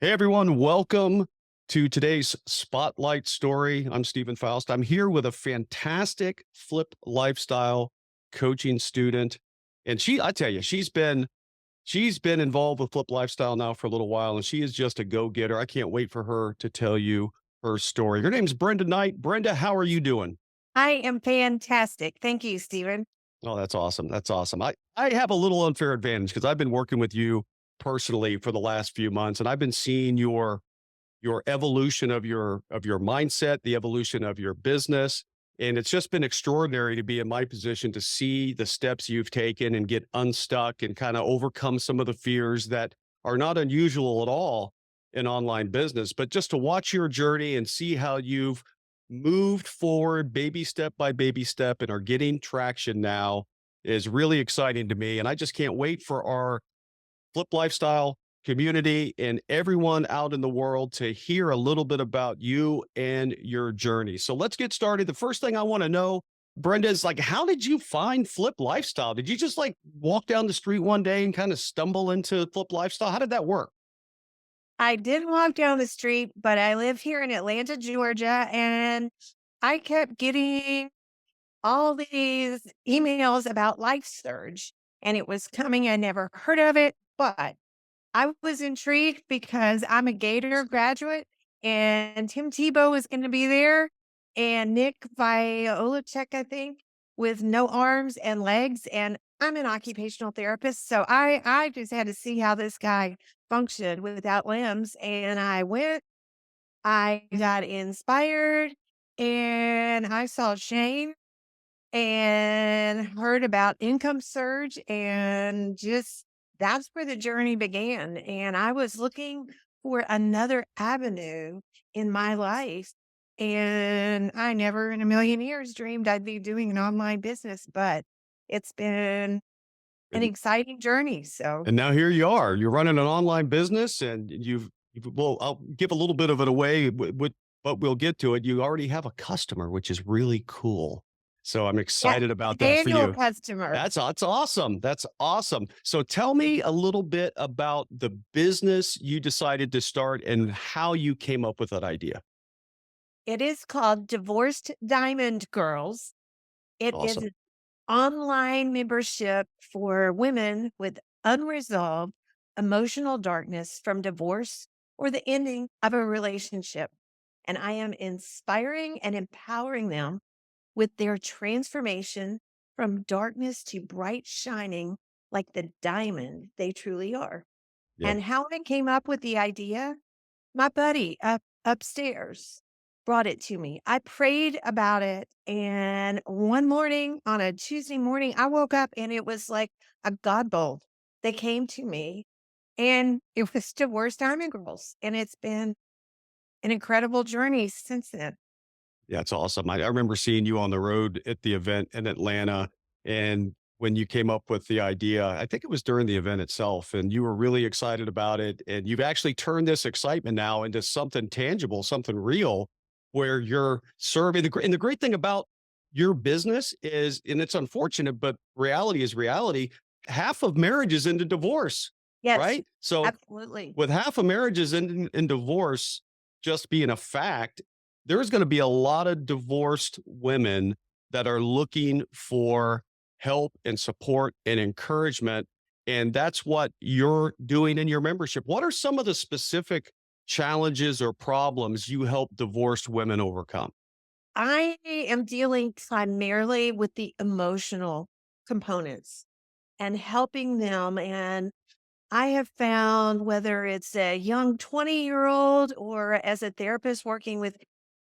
Hey everyone, welcome to today's Spotlight Story. I'm Stephen Faust. I'm here with a fantastic flip lifestyle coaching student. And I tell you, she's been involved with flip lifestyle now for a little while, and she is just a go-getter. I can't wait for her to tell you her story. Her name's Brenda Knight. Brenda, how are you doing? I am fantastic. Thank you, Stephen. Oh, that's awesome. That's awesome. I have a little unfair advantage because I've been working with you personally for the last few months, and I've been seeing your evolution of your mindset, the evolution of your business. And it's just been extraordinary to be in my position to see the steps you've taken and get unstuck and kind of overcome some of the fears that are not unusual at all in online business. But just to watch your journey and see how you've moved forward baby step by baby step and are getting traction now is really exciting to me. And I just can't wait for our Flip Lifestyle community and everyone out in the world to hear a little bit about you and your journey. So let's get started. The first thing I want to know, Brenda, is like, how did you find Flip Lifestyle? Did you just like walk down the street one day and kind of stumble into Flip Lifestyle? How did that work? I did walk down the street, but I live here in Atlanta, Georgia, and I kept getting all these emails about Life Surge, and it was coming. I never heard of it, but I was intrigued because I'm a Gator graduate, and Tim Tebow was going to be there, and Nick Violacek, I think, with no arms and legs. And I'm an occupational therapist, so I just had to see how this guy functioned without limbs. And I went, I got inspired, and I saw Shane and heard about income surge, and just that's where the journey began. And I was looking for another avenue in my life. And I never in a million years dreamed I'd be doing an online business, but it's been an And exciting journey. So, and now here you are. You're running an online business and well, I'll give a little bit of it away, but we'll get to it. You already have a customer, which is really cool. So I'm yeah, excited about that for annual you. customer. That's awesome. That's awesome. So tell me a little bit about the business you decided to start and how you came up with that idea. It is called Divorced Diamond Girls. It is Awesome. an online membership for women with unresolved emotional darkness from divorce or the ending of a relationship. And I am inspiring and empowering them with their transformation from darkness to bright shining like the diamond they truly are. Yep. And how I came up with the idea, my buddy upstairs brought it to me. I prayed about it, and one morning, on a Tuesday morning, I woke up and it was like a God bolt. They came to me, and it was Divorced Diamond Girls, and it's been an incredible journey since then. Yeah, it's awesome. I remember seeing you on the road at the event in Atlanta. And when you came up with the idea, I think it was during the event itself, and you were really excited about it. And you've actually turned this excitement now into something tangible, something real, where you're serving and the great thing about your business is, and it's unfortunate, but reality is reality. Half of marriages into divorce, Yes, right? So absolutely. with half of marriages in divorce just being a fact, there's going to be a lot of divorced women that are looking for help and support and encouragement. And that's what you're doing in your membership. What are some of the specific challenges or problems you help divorced women overcome? I am dealing primarily with the emotional components and helping them. And I have found whether it's a young 20-year-old or as a therapist working with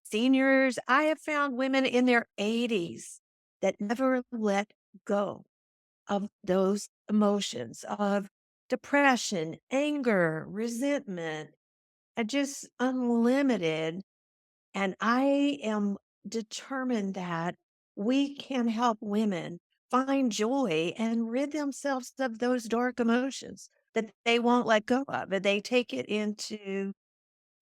seniors, I have found women in their 80s that never let go of those emotions of depression, anger, resentment, and just unlimited. And I am determined that we can help women find joy and rid themselves of those dark emotions that they won't let go of. And they take it into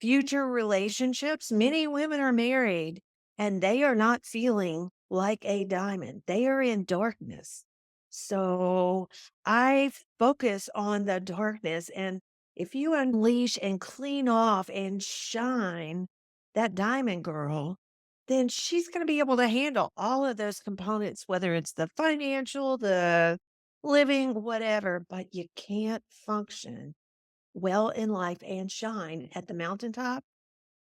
future relationships. Many women are married and they are not feeling like a diamond, they are in darkness. So I focus on the darkness. And if you unleash and clean off and shine that diamond girl, then she's going to be able to handle all of those components, whether it's the financial, the living, whatever. But you can't function well in life and shine at the mountaintop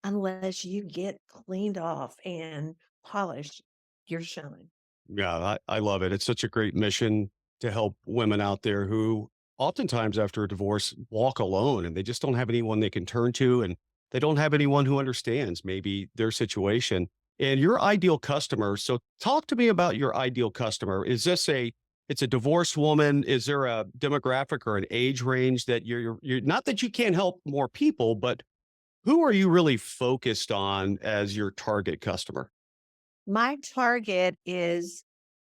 unless you get cleaned off and polish your shine. Yeah, I love it. It's such a great mission to help women out there who oftentimes after a divorce walk alone and they just don't have anyone they can turn to and they don't have anyone who understands maybe their situation. And your ideal customer. So talk to me about your ideal customer. Is this a it's a divorced woman? Is there a demographic or an age range that you're not that you can't help more people, but who are you really focused on as your target customer? My target is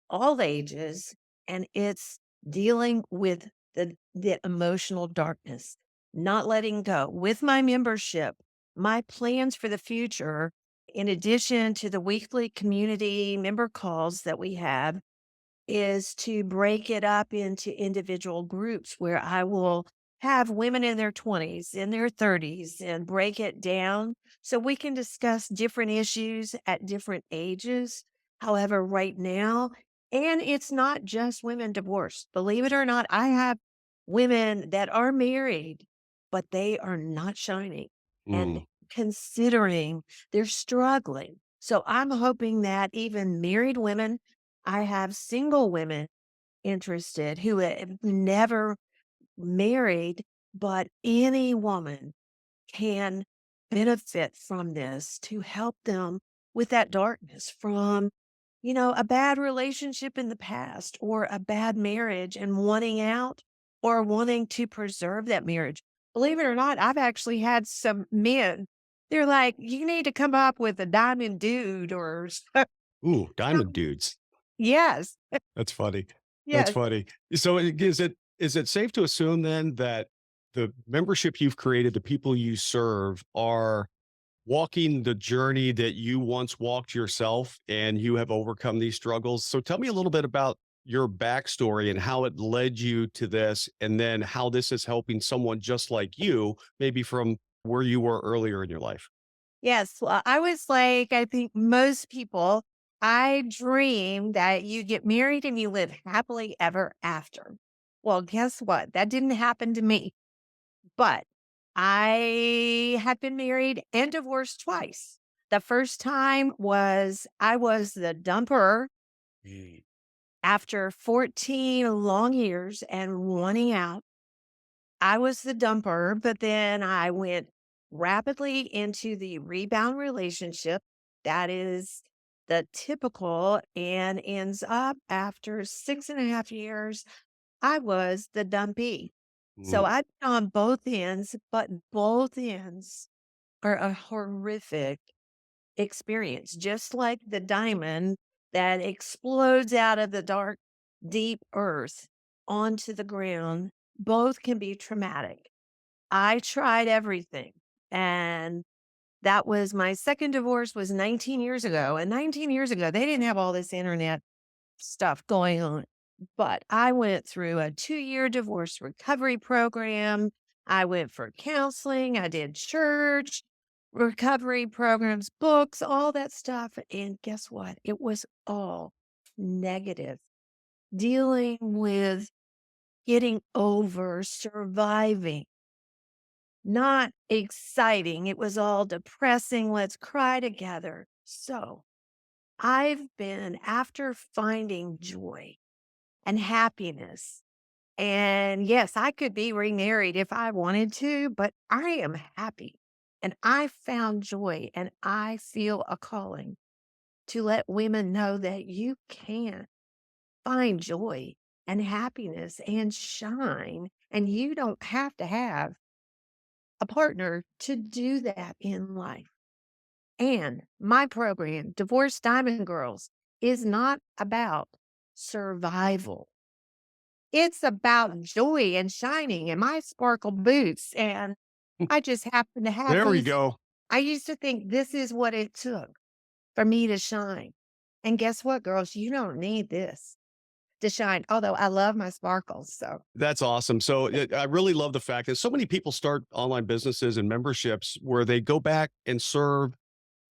all ages, and it's dealing with the emotional darkness, not letting go. With my membership, my plans for the future, in addition to the weekly community member calls that we have, is to break it up into individual groups where I will have women in their 20s, in their 30s, and break it down so we can discuss different issues at different ages. However, right now, and it's not just women divorced. Believe it or not, I have women that are married, but they are not shining and Mm, considering they're struggling. So I'm hoping that even married women, I have single women interested who have never married, but any woman can benefit from this to help them with that darkness from, a bad relationship in the past or a bad marriage and wanting out or wanting to preserve that marriage. Believe it or not, I've actually had some men. They're like, you need to come up with a diamond dude or ooh, diamond dudes. yes, That's funny. That's yes. funny. So is it safe to assume then that the membership you've created, the people you serve are walking the journey that you once walked yourself and you have overcome these struggles? So tell me a little bit about your backstory and how it led you to this, and then how this is helping someone just like you, maybe from where you were earlier in your life. Yes, well, I was like, I think most people, I dream that you get married and you live happily ever after. Well, guess what? That didn't happen to me, but I had been married and divorced twice. The first time was I was the dumper Mm, after 14 long years and wanting out. I was the dumper, but then I went rapidly into the rebound relationship. That is the typical and ends up after 6.5 years, I was the dumpy. So mm, I've been on both ends, but both ends are a horrific experience, just like the diamond that explodes out of the dark, deep earth onto the ground. Both can be traumatic. I tried everything. And that was my second divorce was 19 years ago. And 19 years ago, they didn't have all this internet stuff going on. But I went through a 2-year divorce recovery program. I went for counseling. I did church, recovery programs, books, all that stuff. And guess what? It was all negative. Dealing with getting over, surviving, not exciting. It was all depressing. Let's cry together. So I've been after finding joy and happiness. And yes, I could be remarried if I wanted to, but I am happy and I found joy and I feel a calling to let women know that you can find joy and happiness and shine. And you don't have to have a partner to do that in life. And my program, Divorce Diamond Girls, is not about survival. It's about joy and shining and my sparkle boots. And mm. I just happen to have There we these. go. I used to think this is what it took for me to shine. And guess what, girls? You don't need this. to shine. Although I love my sparkles. So That's awesome. So I really love the fact that so many people start online businesses and memberships where they go back and serve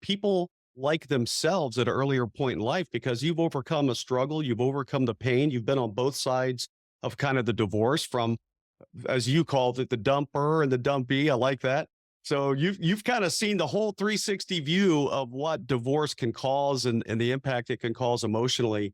people like themselves at an earlier point in life because you've overcome a struggle, you've overcome the pain, you've been on both sides of kind of the divorce from, as you called it, the dumper and the dumpy. I like that. So you've kind of seen the whole 360 view of what divorce can cause and the impact it can cause emotionally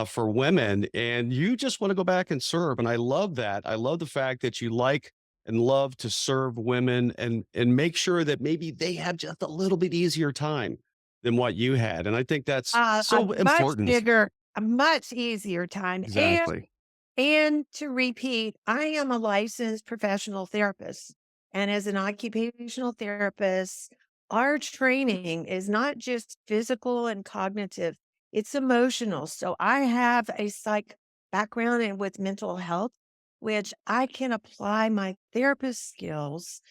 for women. And you just want to go back and serve. And I love that. I love the fact that you like and love to serve women and make sure that maybe they have just a little bit easier time than what you had. And I think that's a so much important. bigger, a much easier time. Exactly. And to repeat, I am a licensed professional therapist. And as an occupational therapist, our training is not just physical and cognitive, it's emotional. So I have a psych background and with mental health, which I can apply my therapist skills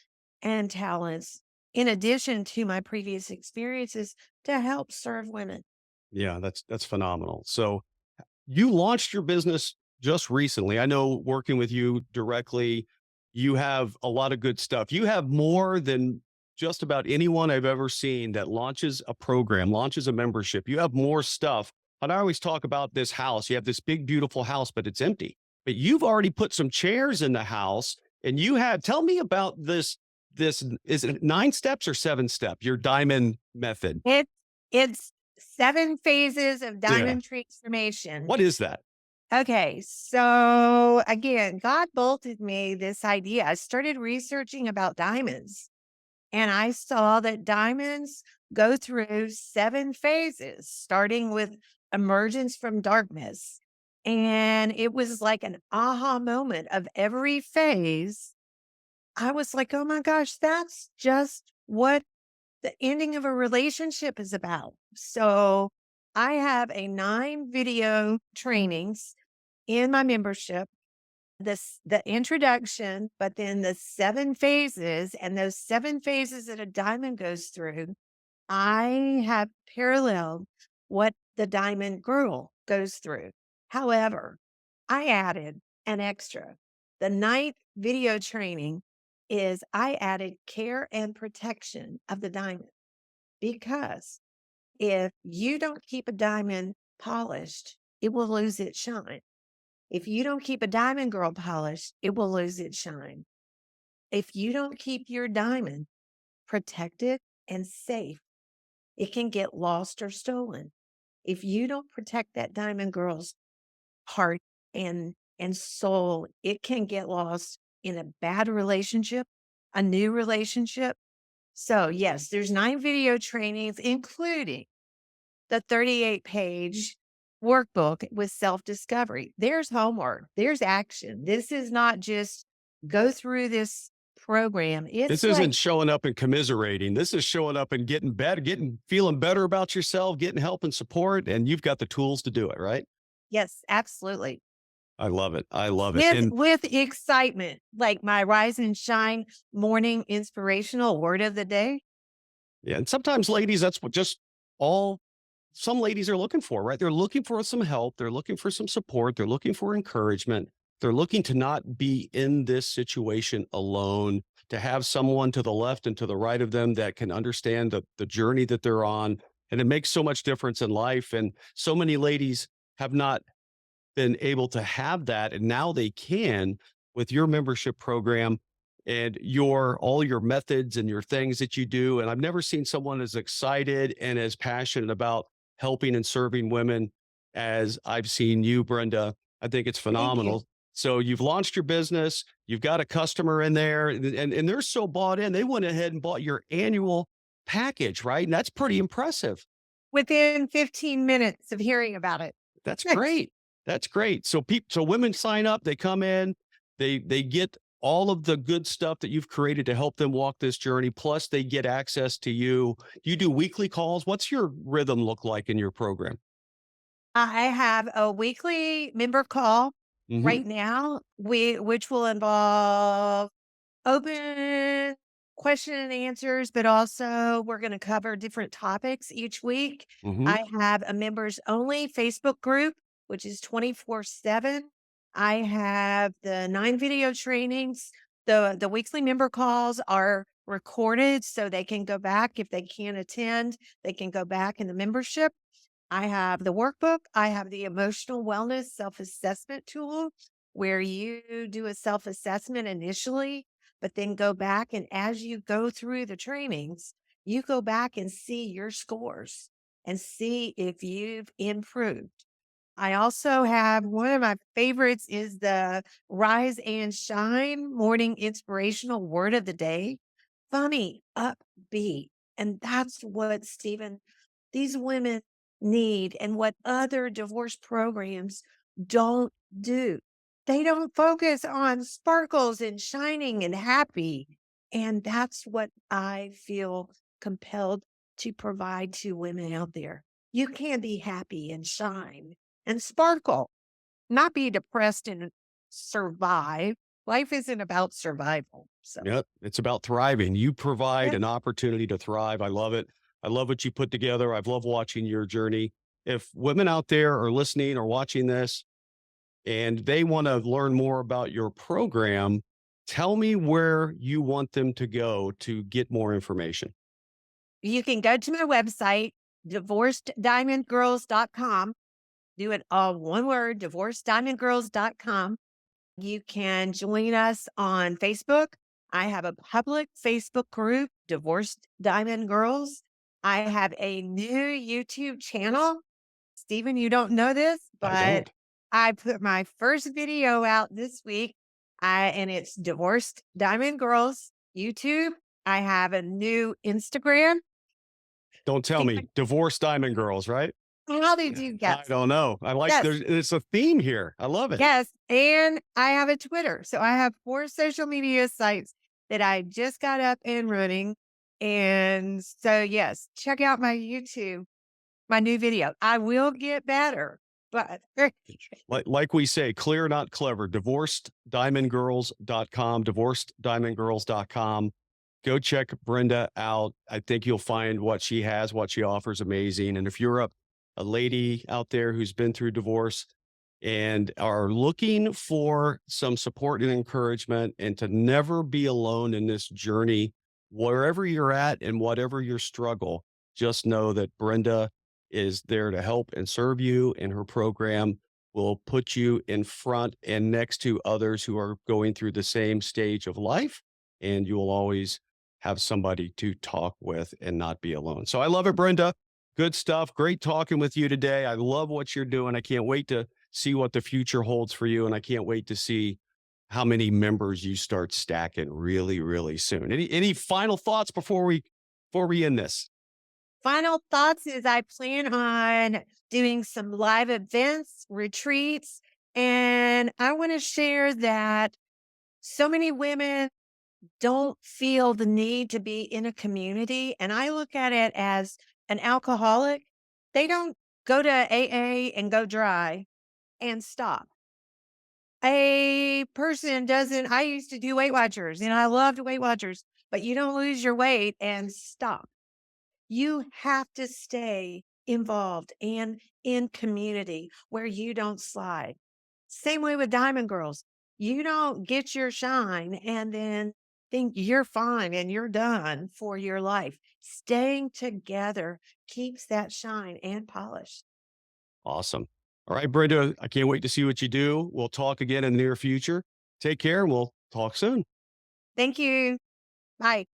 and talents in addition to my previous experiences to help serve women. Yeah, that's phenomenal. So you launched your business just recently. I know working with you directly, you have a lot of good stuff. You have more than just about anyone I've ever seen that launches a program, launches a membership. You have more stuff. And I always talk about this house. You have this big, beautiful house, but it's empty. But you've already put some chairs in the house and you have, tell me about this, is it 9 steps or 7 step, your diamond method? It it's 7 phases of Yeah. diamond transformation. What is that? Okay, so again, God bolted me this idea. I started researching about diamonds, and I saw that diamonds go through 7 phases, starting with emergence from darkness. And it was like an aha moment of every phase. I was like, "Oh my gosh, that's just what the ending of a relationship is about." So I have a 9 video trainings in my membership, the introduction, but then the 7 phases and those 7 phases that a diamond goes through, I have paralleled what the diamond girl goes through. However, I added an extra. The ninth video training is I added care and protection of the diamond because if you don't keep a diamond polished, it will lose its shine. If you don't keep a diamond girl polished, it will lose its shine. If you don't keep your diamond protected and safe, it can get lost or stolen. If you don't protect that diamond girl's heart and soul, it can get lost in a bad relationship, a new relationship. So, yes, there's 9 video trainings, including the 38-page workbook with self-discovery. There's homework, there's action. This is not just go through this program. This It's like, isn't showing up and commiserating. This is showing up and getting better, getting feeling better about yourself, getting help and support, and you've got the tools to do it, right? yes, absolutely. I love it. I love it. With And with excitement, like my rise and shine morning inspirational word of the day. yeah, and sometimes ladies, that's what just all some ladies are looking for, right? They're looking for some help, they're looking for some support, they're looking for encouragement. They're looking to not be in this situation alone, to have someone to the left and to the right of them that can understand the journey that they're on. And it makes so much difference in life. And so many ladies have not been able to have that, and now they can with your membership program and your all your methods and your things that you do. And I've never seen someone as excited and as passionate about helping and serving women as I've seen you, Brenda. I think it's Thank you. phenomenal. So you've launched your business, you've got a customer in there, and they're so bought in, they went ahead and bought your annual package, right? And that's pretty impressive. Within 15 minutes of hearing about it. That's great. That's great. So so women sign up, they come in, they get all of the good stuff that you've created to help them walk this journey. Plus they get access to you. You do weekly calls. What's your rhythm look like in your program? I have a weekly member call Hmm. right now, which will involve open question and answers, but also we're going to cover different topics each week. Hmm. I have a members only Facebook group which is 24/7. I have the 9 video trainings. The weekly member calls are recorded so they can go back if they can't attend, they can go back in the membership. I have the workbook. I have the emotional wellness self-assessment tool where you do a self-assessment initially, but then go back. And as you go through the trainings, you go back and see your scores and see if you've improved. I also have one of my favorites is the Rise and Shine morning inspirational word of the day. Funny, upbeat. And that's what Stephen, these women need and what other divorce programs don't do. They don't focus on sparkles and shining and happy. And that's what I feel compelled to provide to women out there. You can be happy and shine and sparkle, not be depressed and survive. Life isn't about survival. So, Yep. It's about thriving. You provide yeah, an opportunity to thrive. I love it. I love what you put together. I've loved watching your journey. If women out there are listening or watching this and they want to learn more about your program, tell me where you want them to go to get more information. you can go to my website, divorceddiamondgirls.com. Do it all one word, divorceddiamondgirls.com. You can join us on Facebook. I have a public Facebook group, Divorced Diamond Girls. I have a new YouTube channel. Stephen, you don't know this, I but don't. I put my first video out this week. And it's Divorced Diamond Girls YouTube. I have a new Instagram. Don't tell me. Stephen, Divorced Diamond Girls, right? how did you I guess? don't know. I like Yes. there's it's a theme here. I love it. Yes, and I have a Twitter. So I have 4 social media sites that I just got up and running. And so, yes, check out my YouTube, my new video. I will get better, but Like we say, clear, not clever. Divorceddiamondgirls.com, divorceddiamondgirls.com. Go check Brenda out. I think you'll find what she has, what she offers amazing. And if you're a lady out there who's been through divorce and are looking for some support and encouragement and to never be alone in this journey, wherever you're at and whatever your struggle, just know that Brenda is there to help and serve you, and her program will put you in front and next to others who are going through the same stage of life. And you will always have somebody to talk with and not be alone. So I love it, Brenda. Good stuff. Great talking with you today. I love what you're doing. I can't wait to see what the future holds for you. And I can't wait to see how many members you start stacking really, really soon. Any final thoughts before we end this? final thoughts is I plan on doing some live events, retreats, and I want to share that so many women don't feel the need to be in a community. And I look at it as an alcoholic. They don't go to AA and go dry and stop. A person doesn't, I used to do Weight Watchers and I loved Weight Watchers, but you don't lose your weight and stop. You have to stay involved and in community where you don't slide. Same way with Diamond Girls. You don't get your shine and then think you're fine and you're done for your life. Staying together keeps that shine and polish. Awesome. All right, Brenda, I can't wait to see what you do. We'll talk again in the near future. Take care and we'll talk soon. Thank you. Bye.